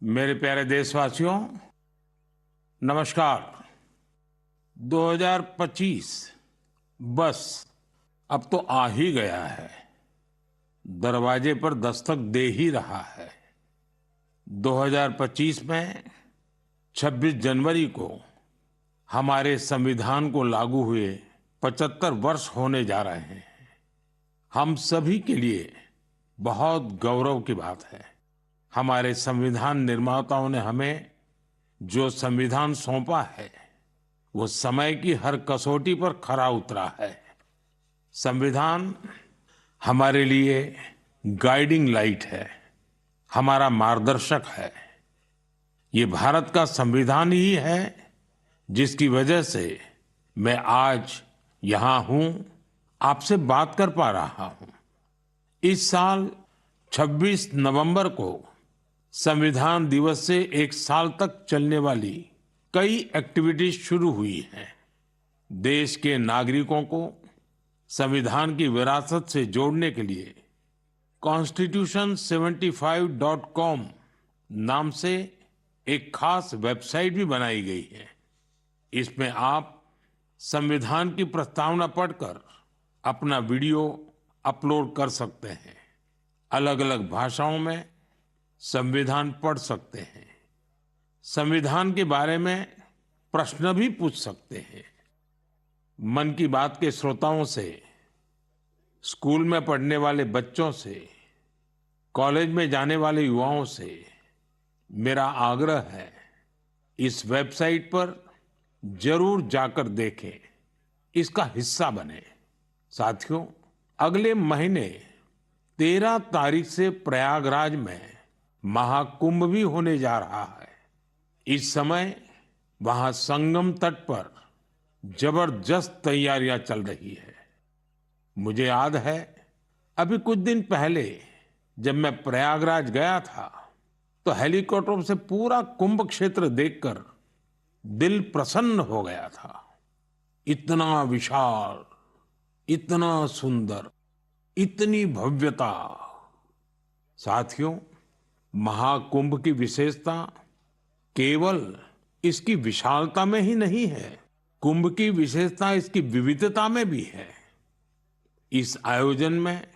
मेरे प्यारे देशवासियों, नमस्कार। 2025 बस अब तो आ ही गया है, दरवाजे पर दस्तक दे ही रहा है। 2025 में 26 जनवरी को हमारे संविधान को लागू हुए 75 वर्ष होने जा रहे हैं। हम सभी के लिए बहुत गौरव की बात है। हमारे संविधान निर्माताओं ने हमें जो संविधान सौंपा है वो समय की हर कसौटी पर खरा उतरा है। संविधान हमारे लिए गाइडिंग लाइट है, हमारा मार्गदर्शक है। ये भारत का संविधान ही है जिसकी वजह से मैं आज यहाँ हूँ, आपसे बात कर पा रहा हूँ। इस साल 26 नवंबर को संविधान दिवस से एक साल तक चलने वाली कई एक्टिविटीज शुरू हुई हैं। देश के नागरिकों को संविधान की विरासत से जोड़ने के लिए constitution75.com नाम से एक खास वेबसाइट भी बनाई गई है। इसमें आप संविधान की प्रस्तावना पढ़कर अपना वीडियो अपलोड कर सकते हैं। अलग अलग भाषाओं में संविधान पढ़ सकते हैं। संविधान के बारे में प्रश्न भी पूछ सकते हैं। मन की बात के श्रोताओं से, स्कूल में पढ़ने वाले बच्चों से, कॉलेज में जाने वाले युवाओं से मेरा आग्रह है, इस वेबसाइट पर जरूर जाकर देखें, इसका हिस्सा बने। साथियों, अगले महीने 13 तारीख से प्रयागराज में महाकुंभ भी होने जा रहा है। इस समय वहां संगम तट पर जबरदस्त तैयारियां चल रही है। मुझे याद है, अभी कुछ दिन पहले जब मैं प्रयागराज गया था तो हेलीकॉप्टर से पूरा कुंभ क्षेत्र देखकर दिल प्रसन्न हो गया था। इतना विशाल, इतना सुंदर, इतनी भव्यता। साथियों, महाकुंभ की विशेषता केवल इसकी विशालता में ही नहीं है, कुंभ की विशेषता इसकी विविधता में भी है। इस आयोजन में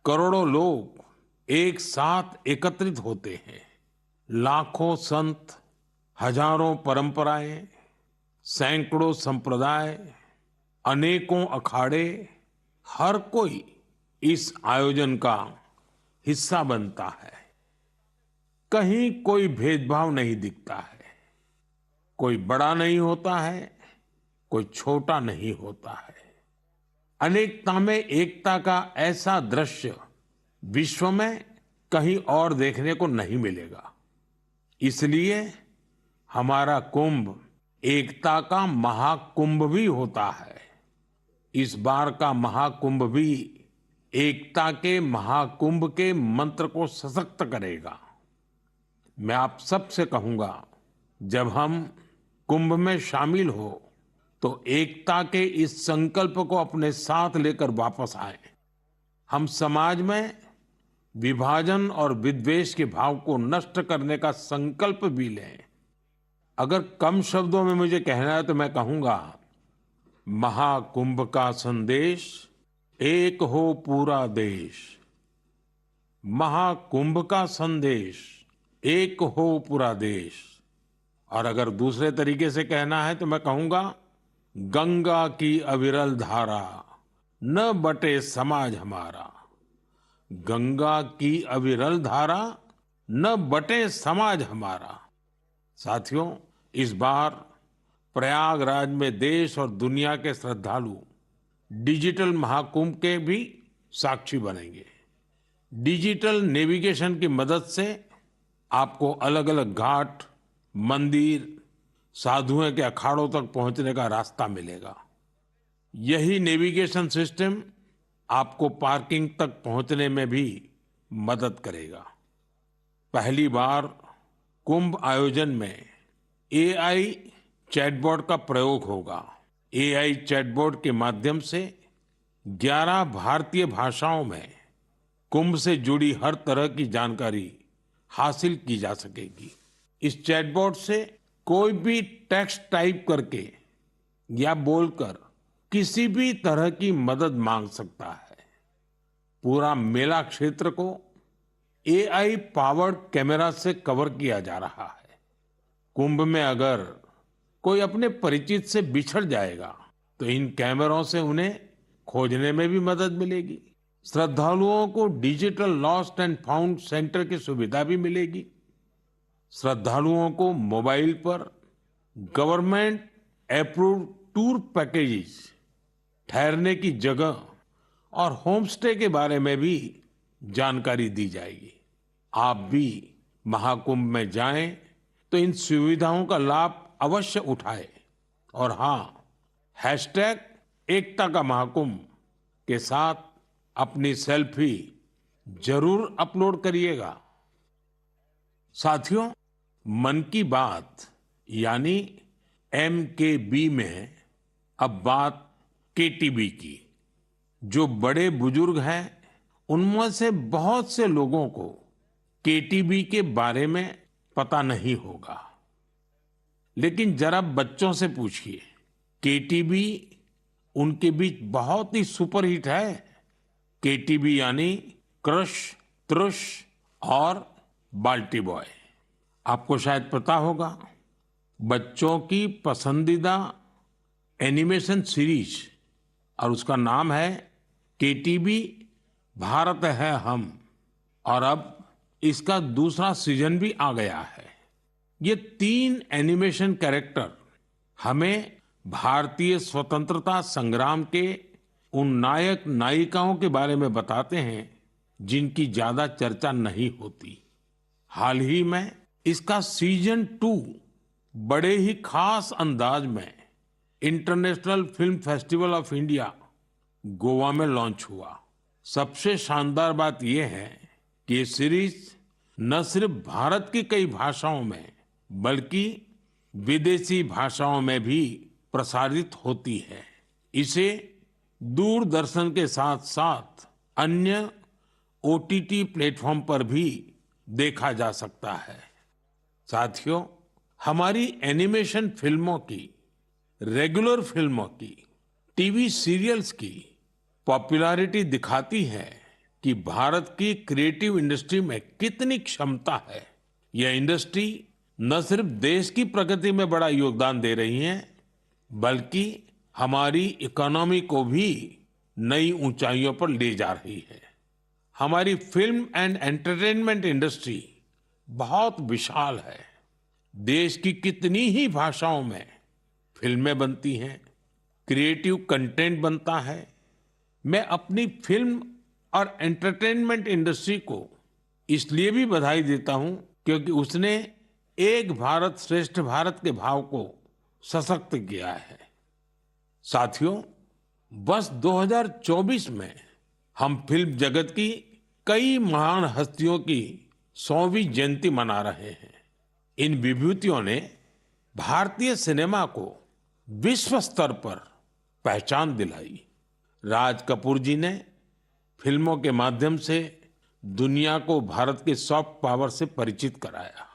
करोड़ों लोग एक साथ एकत्रित होते हैं। लाखों संत, हजारों परंपराएं, सैकड़ों संप्रदाय, अनेकों अखाड़े, हर कोई इस आयोजन का हिस्सा बनता है। कहीं कोई भेदभाव नहीं दिखता है। कोई बड़ा नहीं होता है, कोई छोटा नहीं होता है। अनेकता में एकता का ऐसा दृश्य विश्व में कहीं और देखने को नहीं मिलेगा। इसलिए हमारा कुंभ एकता का महाकुंभ भी होता है। इस बार का महाकुंभ भी एकता के महाकुंभ के मंत्र को सशक्त करेगा। मैं आप सबसे कहूंगा, जब हम कुंभ में शामिल हो तो एकता के इस संकल्प को अपने साथ लेकर वापस आए। हम समाज में विभाजन और विद्वेष के भाव को नष्ट करने का संकल्प भी लें। अगर कम शब्दों में मुझे कहना है तो मैं कहूंगा, महाकुंभ का संदेश, एक हो पूरा देश। महाकुंभ का संदेश, एक हो पूरा देश। और अगर दूसरे तरीके से कहना है तो मैं कहूंगा, गंगा की अविरल धारा, न बटे समाज हमारा। गंगा की अविरल धारा, न बटे समाज हमारा। साथियों, इस बार प्रयागराज में देश और दुनिया के श्रद्धालु डिजिटल महाकुंभ के भी साक्षी बनेंगे। डिजिटल नेविगेशन की मदद से आपको अलग अलग घाट, मंदिर, साधुओं के अखाड़ों तक पहुंचने का रास्ता मिलेगा। यही नेविगेशन सिस्टम आपको पार्किंग तक पहुंचने में भी मदद करेगा। पहली बार कुंभ आयोजन में एआई चैटबॉट का प्रयोग होगा। एआई चैटबॉट के माध्यम से 11 भारतीय भाषाओं में कुंभ से जुड़ी हर तरह की जानकारी हासिल की जा सकेगी। इस चैटबॉट से कोई भी टेक्स्ट टाइप करके या बोलकर किसी भी तरह की मदद मांग सकता है। पूरा मेला क्षेत्र को एआई पावर्ड कैमरा से कवर किया जा रहा है। कुंभ में अगर कोई अपने परिचित से बिछड़ जाएगा तो इन कैमरों से उन्हें खोजने में भी मदद मिलेगी। श्रद्धालुओं को digital lost and found centre की सुविधा भी मिलेगी। श्रद्धालुओं को मोबाइल पर गवर्नमेंट अप्रूव्ड टूर पैकेजेस, ठहरने की जगह और होम स्टे के बारे में भी जानकारी दी जाएगी। आप भी महाकुंभ में जाएं तो इन सुविधाओं का लाभ अवश्य उठाएं। और हाँ, हैशटैग एकता का महाकुंभ के साथ अपनी सेल्फी जरूर अपलोड करिएगा। साथियों, मन की बात यानी MKB में अब बात KTB की। जो बड़े बुजुर्ग हैं उनमें से बहुत से लोगों को KTB के बारे में पता नहीं होगा, लेकिन जरा बच्चों से पूछिए। KTB उनके बीच बहुत ही सुपरहिट है। KTB यानी क्रश, त्रुश और बाल्टी बॉय। आपको शायद पता होगा, बच्चों की पसंदीदा एनिमेशन सीरीज और उसका नाम है KTB भारत है हम। और अब इसका दूसरा सीजन भी आ गया है। ये 3 एनिमेशन कैरेक्टर हमें भारतीय स्वतंत्रता संग्राम के उन नायक नायिकाओं के बारे में बताते हैं जिनकी ज्यादा चर्चा नहीं होती। हाल ही में इसका सीजन 2 बड़े ही खास अंदाज में international film festival of India Goa में लॉन्च हुआ। सबसे शानदार बात यह है कि ये सीरीज न सिर्फ भारत की कई भाषाओं में बल्कि विदेशी भाषाओं में भी प्रसारित होती है। इसे दूरदर्शन के साथ साथ अन्य OTT प्लेटफॉर्म पर भी देखा जा सकता है। साथियों, हमारी एनिमेशन फिल्मों की, रेगुलर फिल्मों की, टीवी सीरियल्स की पॉपुलैरिटी दिखाती है कि भारत की क्रिएटिव इंडस्ट्री में कितनी क्षमता है। यह इंडस्ट्री न सिर्फ देश की प्रगति में बड़ा योगदान दे रही है, बल्कि हमारी इकोनॉमी को भी नई ऊंचाइयों पर ले जा रही है। हमारी फिल्म एंड एंटरटेनमेंट इंडस्ट्री बहुत विशाल है। देश की कितनी ही भाषाओं में फिल्में बनती हैं, क्रिएटिव कंटेंट बनता है। मैं अपनी फिल्म और एंटरटेनमेंट इंडस्ट्री को इसलिए भी बधाई देता हूं क्योंकि उसने एक भारत श्रेष्ठ भारत के भाव को सशक्त किया है। साथियों, वर्ष 2024 में हम फिल्म जगत की कई महान हस्तियों की 100वीं जयंती मना रहे हैं। इन विभूतियों ने भारतीय सिनेमा को विश्व स्तर पर पहचान दिलाई। राज कपूर जी ने फिल्मों के माध्यम से दुनिया को भारत के सॉफ्ट पावर से परिचित कराया।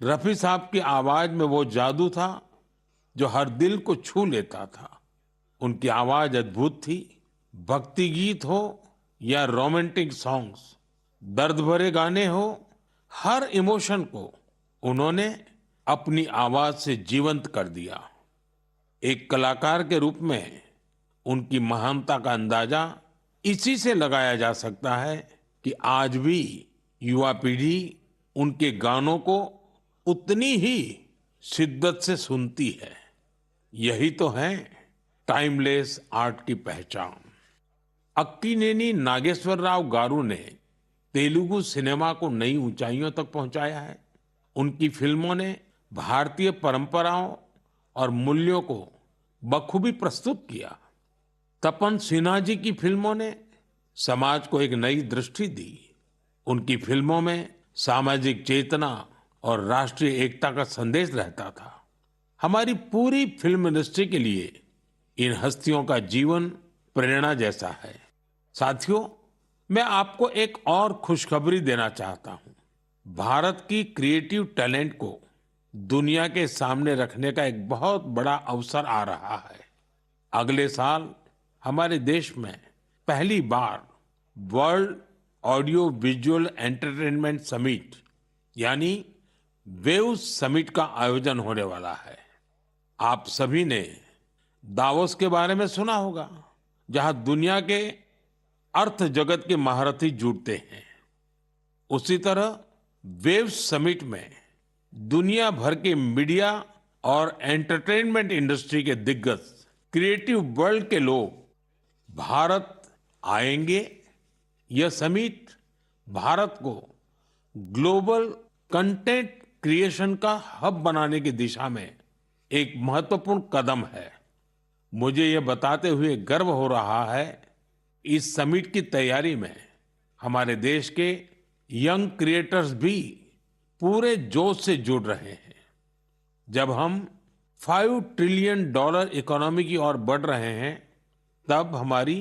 रफी साहब की आवाज में वो जादू था जो हर दिल को छू लेता था। उनकी आवाज अद्भुत थी। भक्ति गीत हो या रोमांटिक सॉन्ग्स, दर्द भरे गाने हो, हर इमोशन को उन्होंने अपनी आवाज से जीवंत कर दिया। एक कलाकार के रूप में उनकी महानता का अंदाजा इसी से लगाया जा सकता है कि आज भी युवा पीढ़ी उनके गानों को उतनी ही शिद्दत से सुनती है। यही तो है टाइमलेस आर्ट की पहचान। अक्कीनेनी नागेश्वर राव गारू ने तेलुगु सिनेमा को नई ऊंचाइयों तक पहुंचाया है। उनकी फिल्मों ने भारतीय परंपराओं और मूल्यों को बखूबी प्रस्तुत किया। तपन सिन्हा जी की फिल्मों ने समाज को एक नई दृष्टि दी। उनकी फिल्मों में सामाजिक चेतना और राष्ट्रीय एकता का संदेश रहता था। हमारी पूरी फिल्म इंडस्ट्री के लिए इन हस्तियों का जीवन प्रेरणा जैसा है। साथियों, मैं आपको एक और खुशखबरी देना चाहता हूं। भारत की क्रिएटिव टैलेंट को दुनिया के सामने रखने का एक बहुत बड़ा अवसर आ रहा है। अगले साल हमारे देश में पहली बार world audio visual entertainment summit यानी वेव समिट का आयोजन होने वाला है। आप सभी ने दावोस के बारे में सुना होगा, जहां दुनिया के अर्थ जगत के महारथी जुटते हैं। उसी तरह वेव समिट में दुनिया भर के मीडिया और एंटरटेनमेंट इंडस्ट्री के दिग्गज क्रिएटिव वर्ल्ड के लोग भारत आएंगे। यह समिट भारत को ग्लोबल कंटेंट क्रिएशन का हब बनाने की दिशा में एक महत्वपूर्ण कदम है। मुझे यह बताते हुए गर्व हो रहा है, इस समिट की तैयारी में हमारे देश के यंग क्रिएटर्स भी पूरे जोश से जुड़ रहे हैं। जब हम $5 ट्रिलियन इकोनॉमी की ओर बढ़ रहे हैं, तब हमारी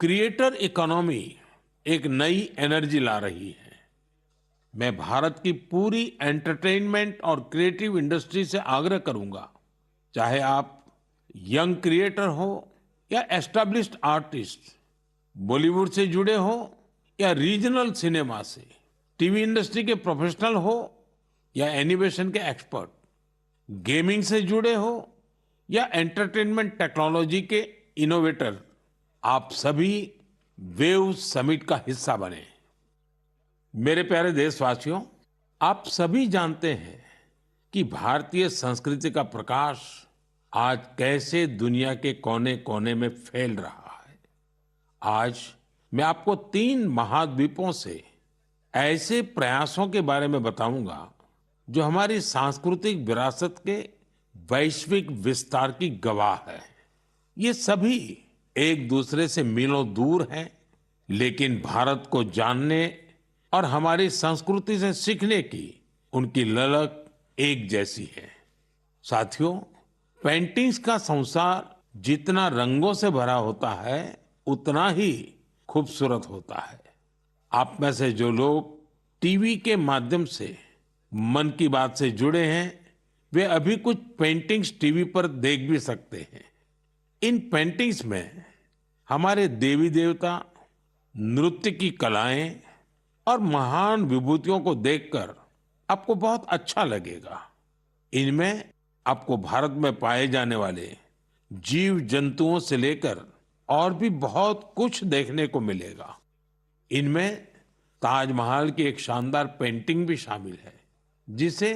क्रिएटर इकोनॉमी एक नई एनर्जी ला रही है। मैं भारत की पूरी एंटरटेनमेंट और क्रिएटिव इंडस्ट्री से आग्रह करूंगा, चाहे आप यंग क्रिएटर हो या एस्टैब्लिश्ड आर्टिस्ट, बॉलीवुड से जुड़े हो या रीजनल सिनेमा से, टीवी इंडस्ट्री के प्रोफेशनल हो या एनिमेशन के एक्सपर्ट, गेमिंग से जुड़े हो या एंटरटेनमेंट टेक्नोलॉजी के इनोवेटर, आप सभी वेव समिट का हिस्सा बने। मेरे प्यारे देशवासियों, आप सभी जानते हैं कि भारतीय संस्कृति का प्रकाश आज कैसे दुनिया के कोने कोने में फैल रहा है। आज मैं आपको 3 महाद्वीपों से ऐसे प्रयासों के बारे में बताऊंगा जो हमारी सांस्कृतिक विरासत के वैश्विक विस्तार की गवाह है। ये सभी एक दूसरे से मीलों दूर हैं, लेकिन भारत को जानने और हमारी संस्कृति से सीखने की उनकी ललक एक जैसी है। साथियों, पेंटिंग्स का संसार जितना रंगों से भरा होता है, उतना ही खूबसूरत होता है। आप में से जो लोग टीवी के माध्यम से मन की बात से जुड़े हैं, वे अभी कुछ पेंटिंग्स टीवी पर देख भी सकते हैं। इन पेंटिंग्स में हमारे देवी देवता, नृत्य की कलाएं और महान विभूतियों को देखकर आपको बहुत अच्छा लगेगा। इनमें आपको भारत में पाए जाने वाले जीव जंतुओं से लेकर और भी बहुत कुछ देखने को मिलेगा। इनमें ताजमहल की एक शानदार पेंटिंग भी शामिल है, जिसे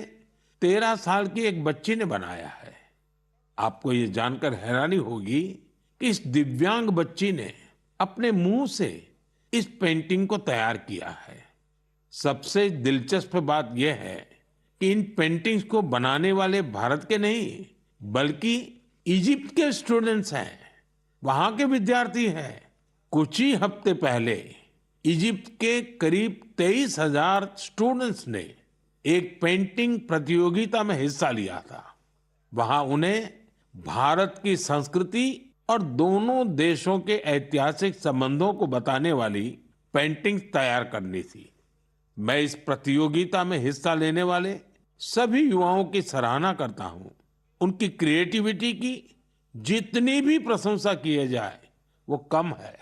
13 साल की एक बच्ची ने बनाया है। आपको ये जानकर हैरानी होगी कि इस दिव्यांग बच्ची ने अपने मुंह से इस पेंटिंग को तैयार किया है। सबसे दिलचस्प बात यह है कि इन पेंटिंग्स को बनाने वाले भारत के नहीं, बल्कि इजिप्ट के स्टूडेंट्स हैं, वहां के विद्यार्थी हैं। कुछ ही हफ्ते पहले इजिप्ट के करीब 23,000 स्टूडेंट्स ने एक पेंटिंग प्रतियोगिता में हिस्सा लिया था। वहां उन्हें भारत की संस्कृति और दोनों देशों के ऐतिहासिक संबंधों को बताने वाली पेंटिंग तैयार करनी थी। मैं इस प्रतियोगिता में हिस्सा लेने वाले सभी युवाओं की सराहना करता हूं। उनकी क्रिएटिविटी की जितनी भी प्रशंसा की जाए वो कम है।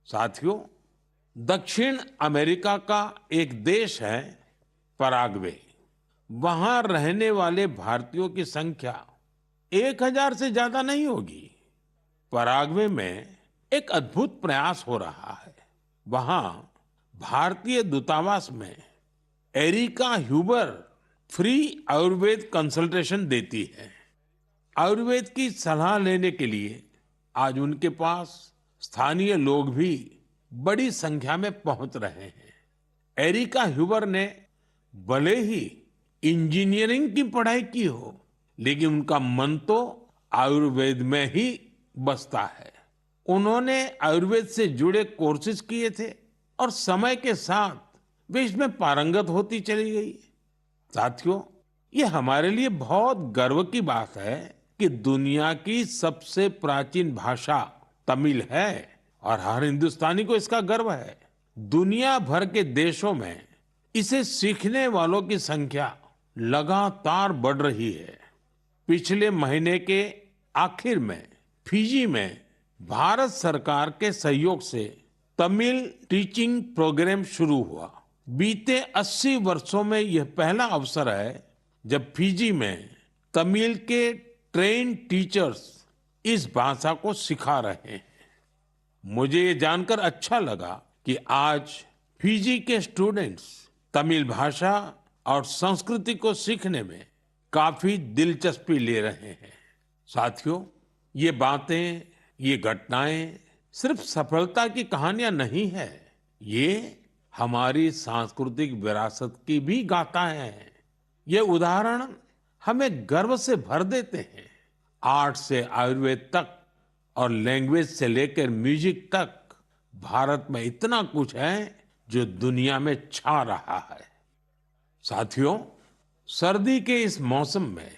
साथियों, दक्षिण अमेरिका का एक देश है पराग्वे। वहां रहने वाले भारतीयों की संख्या 1,000 से ज्यादा नहीं होगी। पराग्वे में एक अद्भुत प्रयास हो रहा है। वहां भारतीय दूतावास में Erika Huber free Ayurveda consultation देती है। आयुर्वेद की सलाह लेने के लिए आज उनके पास स्थानीय लोग भी बड़ी संख्या में पहुंच रहे हैं। एरिका ह्यूबर ने भले ही इंजीनियरिंग की पढ़ाई की हो, लेकिन उनका मन तो आयुर्वेद में ही बसता है। उन्होंने आयुर्वेद से जुड़े कोर्सेज किए थे और समय के साथ वे इसमें पारंगत होती चली गई। साथियों, ये हमारे लिए बहुत गर्व की बात है कि दुनिया की सबसे प्राचीन भाषा तमिल है और हर हिंदुस्तानी को इसका गर्व है। दुनिया भर के देशों में इसे सीखने वालों की संख्या लगातार बढ़ रही है। पिछले महीने के आखिर में फिजी में भारत सरकार के सहयोग से तमिल टीचिंग प्रोग्राम शुरू हुआ। बीते 80 वर्षों में यह पहला अवसर है जब फिजी में तमिल के ट्रेन टीचर्स इस भाषा को सिखा रहे हैं। मुझे ये जानकर अच्छा लगा कि आज फिजी के स्टूडेंट्स तमिल भाषा और संस्कृति को सीखने में काफी दिलचस्पी ले रहे हैं। साथियों, ये बातें, ये घटनाएं सिर्फ सफलता की कहानियां नहीं है, ये हमारी सांस्कृतिक विरासत की भी गाथाएं हैं। ये उदाहरण हमें गर्व से भर देते हैं। आर्ट से आयुर्वेद तक और लैंग्वेज से लेकर म्यूजिक तक भारत में इतना कुछ है जो दुनिया में छा रहा है। साथियों, सर्दी के इस मौसम में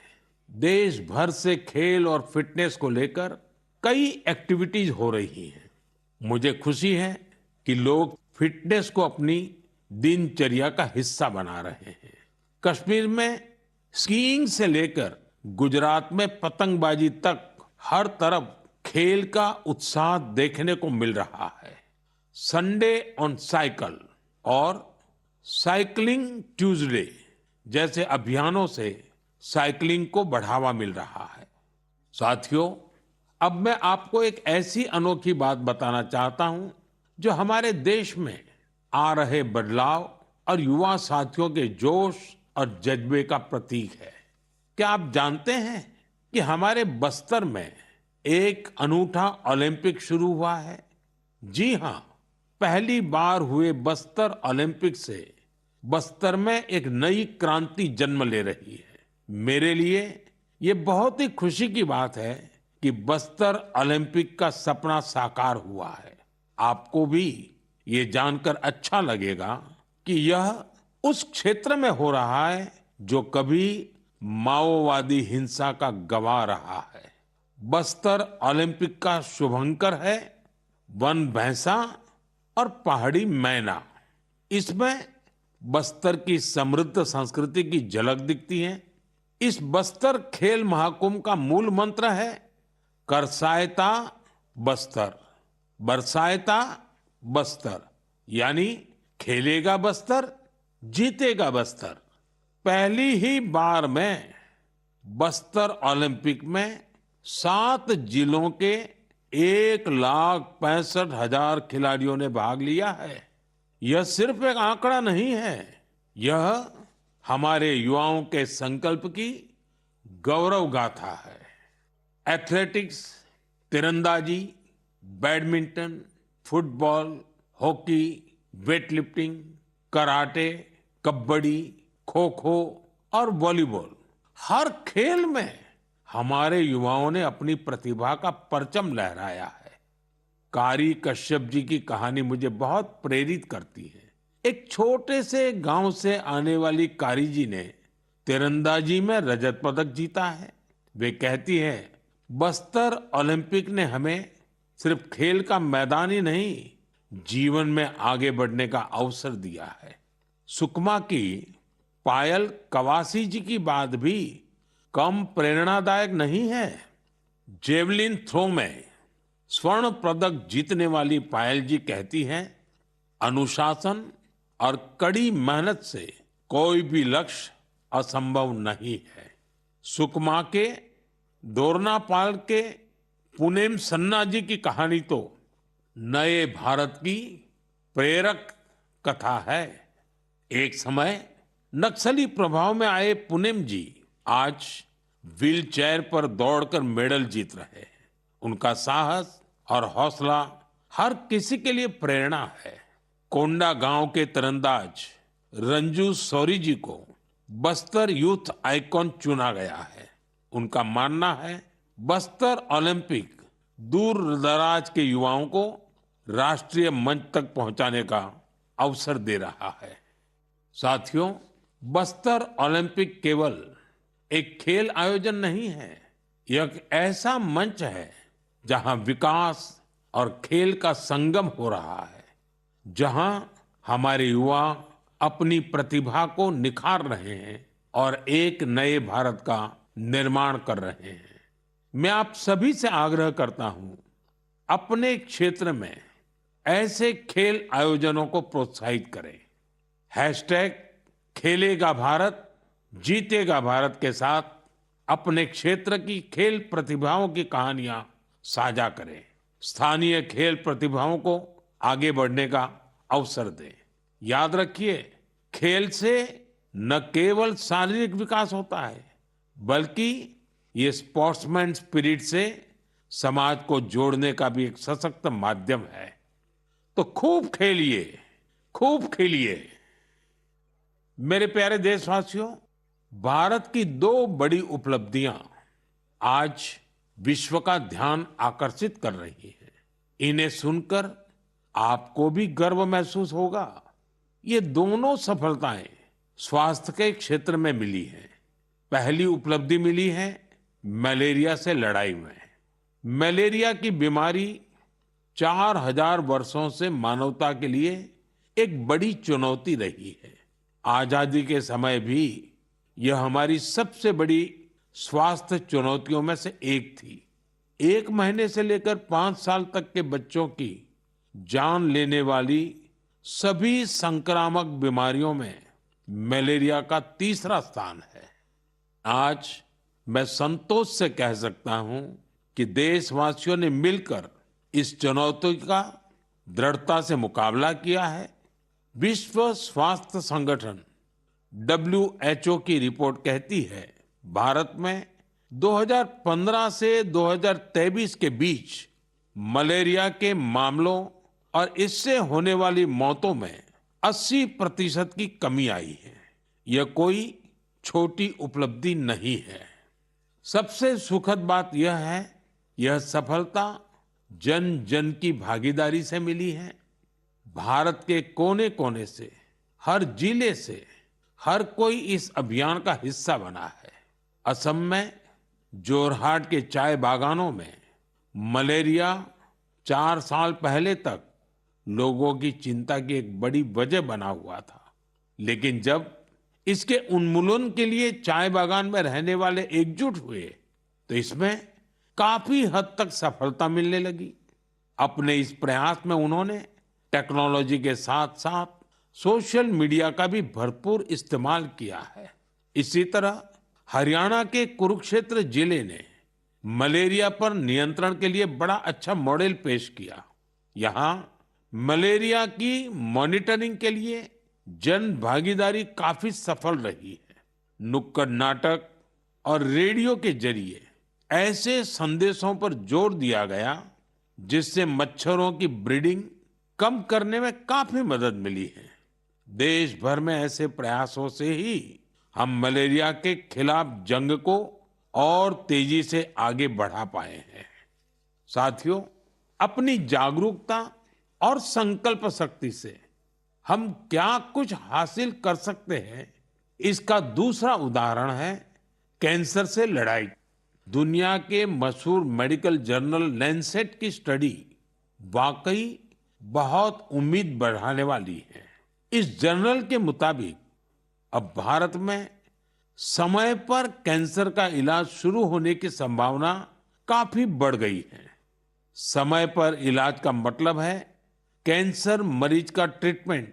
देश भर से खेल और फिटनेस को लेकर कई एक्टिविटीज हो रही हैं। मुझे खुशी है कि लोग फिटनेस को अपनी दिनचर्या का हिस्सा बना रहे हैं। कश्मीर में स्कीइंग से लेकर गुजरात में पतंगबाजी तक हर तरफ खेल का उत्साह देखने को मिल रहा है। संडे ऑन साइकिल और साइकिलिंग ट्यूसडे जैसे अभियानों से साइकिलिंग को बढ़ावा मिल रहा है। साथियों, अब मैं आपको एक ऐसी अनोखी बात बताना चाहता हूं जो हमारे देश में आ रहे बदलाव और युवा साथियों के जोश और जज्बे का प्रतीक है। क्या आप जानते हैं कि हमारे बस्तर में एक अनूठा ओलंपिक शुरू हुआ है? जी हां, पहली बार हुए बस्तर ओलंपिक से बस्तर में एक नई क्रांति जन्म ले रही है। मेरे लिए ये बहुत ही खुशी की बात है कि बस्तर ओलंपिक का सपना साकार हुआ है। आपको भी ये जानकर अच्छा लगेगा कि यह उस क्षेत्र में हो रहा है जो कभी माओवादी हिंसा का गवाह रहा है। बस्तर ओलंपिक का शुभंकर है वन भैंसा और पहाड़ी मैना। इसमें बस्तर की समृद्ध संस्कृति की झलक दिखती है। इस बस्तर खेल महाकुंभ का मूल मंत्र है करसायता बस्तर, बरसायता बस्तर, यानी खेलेगा बस्तर, जीतेगा बस्तर। पहली ही बार में बस्तर ओलंपिक में 7 जिलों के 1,65,000 खिलाड़ियों ने भाग लिया है। यह सिर्फ एक आंकड़ा नहीं है, यह हमारे युवाओं के संकल्प की गौरव गाथा है। एथलेटिक्स, तीरंदाजी, badminton, football, hockey, weightlifting, karate, kabaddi, kho kho और वॉलीबॉल, हर खेल में हमारे युवाओं ने अपनी प्रतिभा का परचम लहराया है। कारी कश्यप जी की कहानी मुझे बहुत प्रेरित करती है। एक छोटे से गांव से आने वाली कारी जी ने तीरंदाजी में रजत पदक जीता है। वे कहती हैं, बस्तर ओलंपिक ने हमें सिर्फ खेल का मैदान ही नहीं, जीवन में आगे बढ़ने का अवसर दिया है। सुकमा की पायल कवासी जी की बात भी कम प्रेरणादायक नहीं है। जेवलिन थ्रो में स्वर्ण पदक जीतने वाली पायल जी कहती हैं, अनुशासन और कड़ी मेहनत से कोई भी लक्ष्य असंभव नहीं है। सुकमा के दोरनापाल के पुनेम सन्ना जी की कहानी तो नए भारत की प्रेरक कथा है। एक समय नक्सली प्रभाव में आए पुनेम जी आज व्हील चेयर पर दौड़कर मेडल जीत रहे हैं। उनका साहस और हौसला हर किसी के लिए प्रेरणा है। कोंडा गांव के तीरंदाज रंजू सौरी जी को बस्तर यूथ आइकॉन चुना गया है। उनका मानना है बस्तर ओलंपिक दूर दराज के युवाओं को राष्ट्रीय मंच तक पहुंचाने का अवसर दे रहा है। साथियों, बस्तर ओलंपिक केवल एक खेल आयोजन नहीं है, यह एक ऐसा मंच है जहां विकास और खेल का संगम हो रहा है, जहां हमारे युवा अपनी प्रतिभा को निखार रहे हैं और एक नए भारत का निर्माण कर रहे हैं। मैं आप सभी से आग्रह करता हूं, अपने क्षेत्र में ऐसे खेल आयोजनों को प्रोत्साहित करें। हैशटैग खेलेगा भारत जीतेगा भारत के साथ अपने क्षेत्र की खेल प्रतिभाओं की कहानियां साझा करें। स्थानीय खेल प्रतिभाओं को आगे बढ़ने का अवसर दें। याद रखिए, खेल से न केवल शारीरिक विकास होता है, बल्कि ये स्पोर्ट्समैन स्पिरिट से समाज को जोड़ने का भी एक सशक्त माध्यम है। तो खूब खेलिए, खूब खेलिए। मेरे प्यारे देशवासियों, भारत की दो बड़ी उपलब्धियां आज विश्व का ध्यान आकर्षित कर रही हैं। इन्हें सुनकर आपको भी गर्व महसूस होगा। ये दोनों सफलताएं स्वास्थ्य के क्षेत्र में मिली हैं। पहली उपलब्धि मिली है मलेरिया से लड़ाई में। मलेरिया की बीमारी 4000 वर्षों से मानवता के लिए एक बड़ी चुनौती रही है। आजादी के समय भी यह हमारी सबसे बड़ी स्वास्थ्य चुनौतियों में से एक थी। 1 महीने से लेकर 5 साल तक के बच्चों की जान लेने वाली सभी संक्रामक बीमारियों में मलेरिया का तीसरा स्थान है। आज मैं संतोष से कह सकता हूं कि देशवासियों ने मिलकर इस चुनौती का दृढ़ता से मुकाबला किया है। विश्व स्वास्थ्य संगठन WHO की रिपोर्ट कहती है, भारत में 2015 से 2023 के बीच मलेरिया के मामलों और इससे होने वाली मौतों में 80% की कमी आई है। यह कोई छोटी उपलब्धि नहीं है। सबसे सुखद बात यह है, यह सफलता जन जन की भागीदारी से मिली है। भारत के कोने कोने से, हर जिले से हर कोई इस अभियान का हिस्सा बना है। असम में जोरहाट के चाय बागानों में मलेरिया 4 साल पहले तक लोगों की चिंता की एक बड़ी वजह बना हुआ था, लेकिन जब इसके उन्मूलन के लिए चाय बागान में रहने वाले एकजुट हुए तो इसमें काफी हद तक सफलता मिलने लगी। अपने इस प्रयास में उन्होंने टेक्नोलॉजी के साथ साथ सोशल मीडिया का भी भरपूर इस्तेमाल किया है। इसी तरह हरियाणा के कुरुक्षेत्र जिले ने मलेरिया पर नियंत्रण के लिए बड़ा अच्छा मॉडल पेश किया। यहाँ मलेरिया की मॉनिटरिंग के लिए जन भागीदारी काफी सफल रही है। नुक्कड़ नाटक और रेडियो के जरिए ऐसे संदेशों पर जोर दिया गया जिससे मच्छरों की ब्रीडिंग कम करने में काफी मदद मिली है। देश भर में ऐसे प्रयासों से ही हम मलेरिया के खिलाफ जंग को और तेजी से आगे बढ़ा पाए हैं। साथियों, अपनी जागरूकता और संकल्प शक्ति से हम क्या कुछ हासिल कर सकते हैं, इसका दूसरा उदाहरण है कैंसर से लड़ाई। दुनिया के मशहूर मेडिकल जर्नल लैंसेट की स्टडी वाकई बहुत उम्मीद बढ़ाने वाली है। इस जर्नल के मुताबिक अब भारत में समय पर कैंसर का इलाज शुरू होने की संभावना काफी बढ़ गई है। समय पर इलाज का मतलब है कैंसर मरीज का ट्रीटमेंट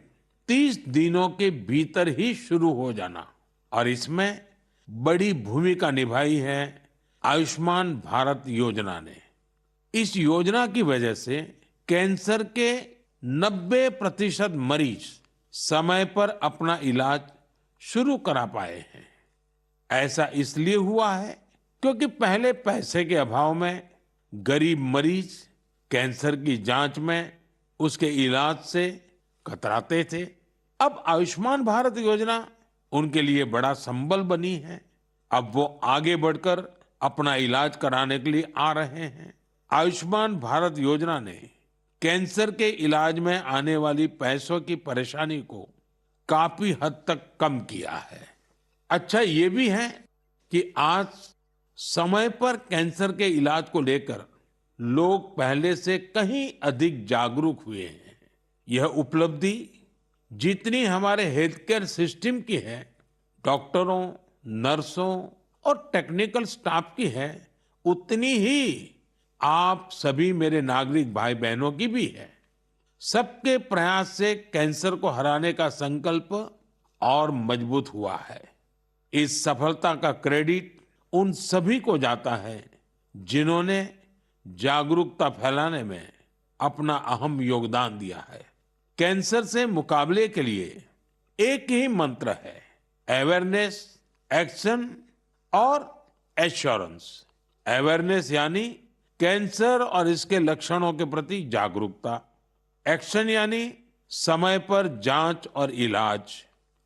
30 दिनों के भीतर ही शुरू हो जाना। और इसमें बड़ी भूमिका निभाई है आयुष्मान भारत योजना ने। इस योजना की वजह से कैंसर के 90% मरीज समय पर अपना इलाज शुरू करा पाए हैं। ऐसा इसलिए हुआ है क्योंकि पहले पैसे के अभाव में गरीब मरीज कैंसर की जांच में, उसके इलाज से कतराते थे। अब आयुष्मान भारत योजना उनके लिए बड़ा संबल बनी है। अब वो आगे बढ़कर अपना इलाज कराने के लिए आ रहे हैं। आयुष्मान भारत योजना ने कैंसर के इलाज में आने वाली पैसों की परेशानी को काफी हद तक कम किया है। अच्छा ये भी है कि आज समय पर कैंसर के इलाज को लेकर लोग पहले से कहीं अधिक जागरूक हुए हैं। यह उपलब्धि जितनी हमारे हेल्थ केयर सिस्टम की है, डॉक्टरों, नर्सों और टेक्निकल स्टाफ की है, उतनी ही आप सभी मेरे नागरिक भाई बहनों की भी है। सबके प्रयास से कैंसर को हराने का संकल्प और मजबूत हुआ है। इस सफलता का क्रेडिट उन सभी को जाता है जिन्होंने जागरूकता फैलाने में अपना अहम योगदान दिया है। कैंसर से मुकाबले के लिए एक ही मंत्र है, अवेयरनेस, एक्शन और एश्योरेंस। अवेयरनेस यानी कैंसर और इसके लक्षणों के प्रति जागरूकता, एक्शन यानी समय पर जांच और इलाज,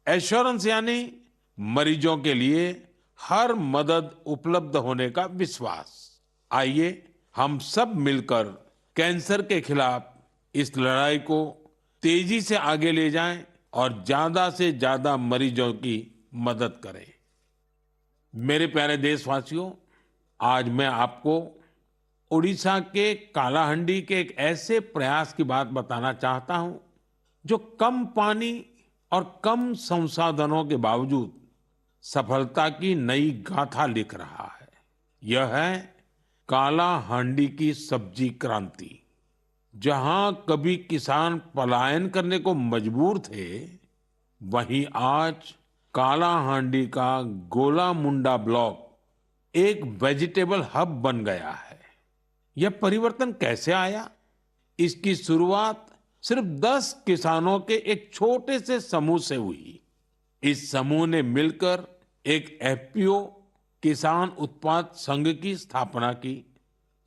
एश्योरेंस यानी मरीजों के लिए हर मदद उपलब्ध होने का विश्वास। आइए हम सब मिलकर कैंसर के खिलाफ इस लड़ाई को तेजी से आगे ले जाएं और ज्यादा से ज्यादा मरीजों की मदद करें। मेरे प्यारे देशवासियों, आज मैं आपको उड़ीसा के कालाहांडी के एक ऐसे प्रयास की बात बताना चाहता हूं जो कम पानी और कम संसाधनों के बावजूद सफलता की नई गाथा लिख रहा है। यह है कालाहांडी की सब्जी क्रांति। जहां कभी किसान पलायन करने को मजबूर थे, वहीं आज कालाहांडी का गोला मुंडा ब्लॉक एक वेजिटेबल हब बन गया है। यह परिवर्तन कैसे आया? इसकी शुरुआत सिर्फ 10 किसानों के एक छोटे से समूह से हुई। इस समूह ने मिलकर एक एफपीओ किसान उत्पाद संघ की स्थापना की,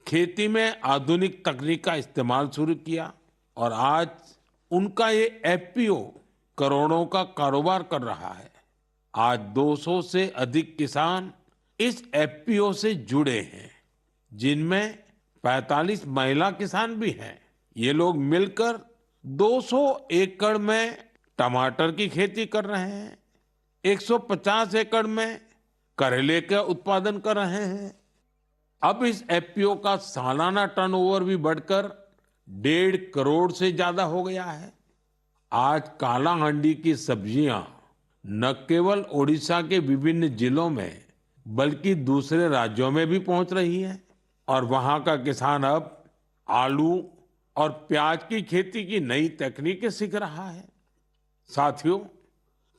खेती में आधुनिक तकनीक का इस्तेमाल शुरू किया और आज उनका ये एफपीओ करोड़ों का कारोबार कर रहा है। आज 200 से अधिक किसान इस एफपीओ से जुड़े हैं, जिनमें 45 महिला किसान भी हैं। ये लोग मिलकर 200 एकड़ में टमाटर की खेती कर रहे हैं, 150 एकड़ में करेले का उत्पादन कर रहे हैं। अब इस एफपीओ का सालाना टर्नओवर भी बढ़कर 1.5 करोड़ से ज्यादा हो गया है। आज कालाहांडी की सब्जियां न केवल ओडिशा के विभिन्न जिलों में बल्कि दूसरे राज्यों में भी पहुंच रही हैं और वहां का किसान अब आलू और प्याज की खेती की नई तकनीकें सीख रहा है। साथियों,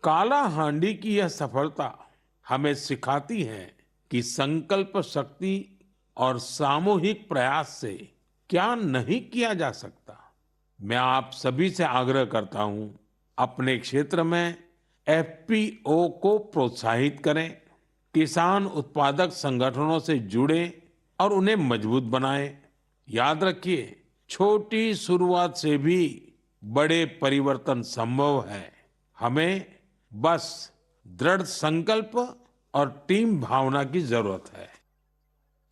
कालाहांडी की यह सफलता हमें सिखाती है कि संकल्प शक्ति और सामूहिक प्रयास से क्या नहीं किया जा सकता। मैं आप सभी से आग्रह करता हूं, अपने क्षेत्र में एफपीओ को प्रोत्साहित करें, किसान उत्पादक संगठनों से जुड़े और उन्हें मजबूत बनाएं। याद रखिए, छोटी शुरुआत से भी बड़े परिवर्तन संभव है। हमें बस दृढ़ संकल्प और टीम भावना की जरूरत है।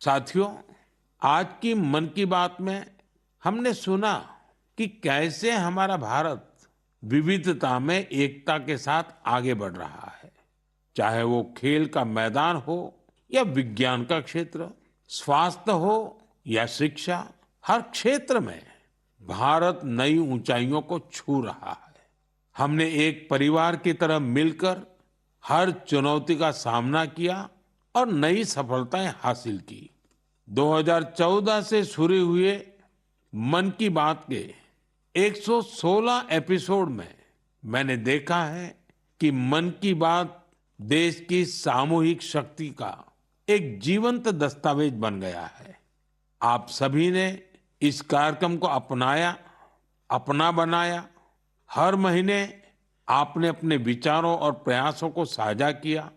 साथियों, आज की मन की बात में हमने सुना कि कैसे हमारा भारत विविधता में एकता के साथ आगे बढ़ रहा है। चाहे वो खेल का मैदान हो या विज्ञान का क्षेत्र, स्वास्थ्य हो या शिक्षा, हर क्षेत्र में भारत नई ऊंचाइयों को छू रहा है। हमने एक परिवार की तरह मिलकर हर चुनौती का सामना किया और नई सफलताएं हासिल की। 2014 से शुरू हुए मन की बात के 116 एपिसोड में मैंने देखा है कि मन की बात देश की सामूहिक शक्ति का एक जीवंत दस्तावेज बन गया है। आप सभी ने इस कार्यक्रम को अपनाया, अपना बनाया। हर महीने आपने अपने विचारों और प्रयासों को साझा किया।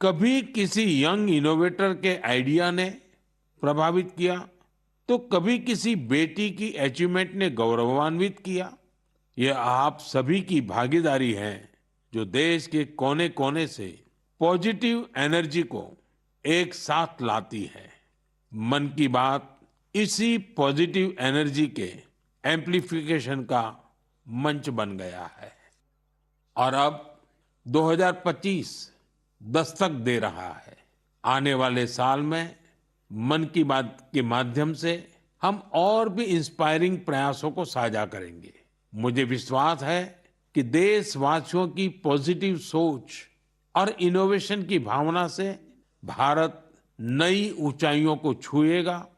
कभी किसी यंग इनोवेटर के आइडिया ने प्रभावित किया, तो कभी किसी बेटी की अचीवमेंट ने गौरवान्वित किया। यह आप सभी की भागीदारी है जो देश के कोने कोने से पॉजिटिव एनर्जी को एक साथ लाती है। मन की बात इसी पॉजिटिव एनर्जी के एम्प्लीफिकेशन का मंच बन गया है। और अब 2025 दस्तक दे रहा है। आने वाले साल में मन की बात के माध्यम से हम और भी इंस्पायरिंग प्रयासों को साझा करेंगे। मुझे विश्वास है कि देशवासियों की पॉजिटिव सोच और इनोवेशन की भावना से भारत नई ऊंचाइयों को छुएगा।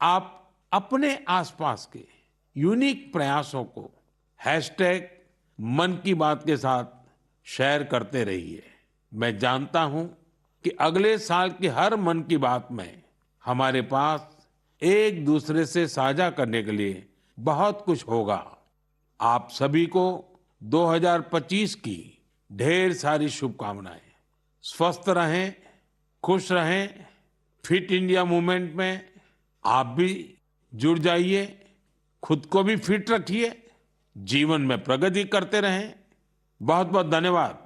आप अपने आसपास के यूनिक प्रयासों को हैशटैग मन की बात के साथ शेयर करते रहिए। मैं जानता हूं कि अगले साल की हर मन की बात में हमारे पास एक दूसरे से साझा करने के लिए बहुत कुछ होगा। आप सभी को 2025 की ढेर सारी शुभकामनाएं। स्वस्थ रहें, खुश रहें। फिट इंडिया मूवमेंट में आप भी जुड़ जाइए। खुद को भी फिट रखिए, जीवन में प्रगति करते रहें। बहुत बहुत धन्यवाद।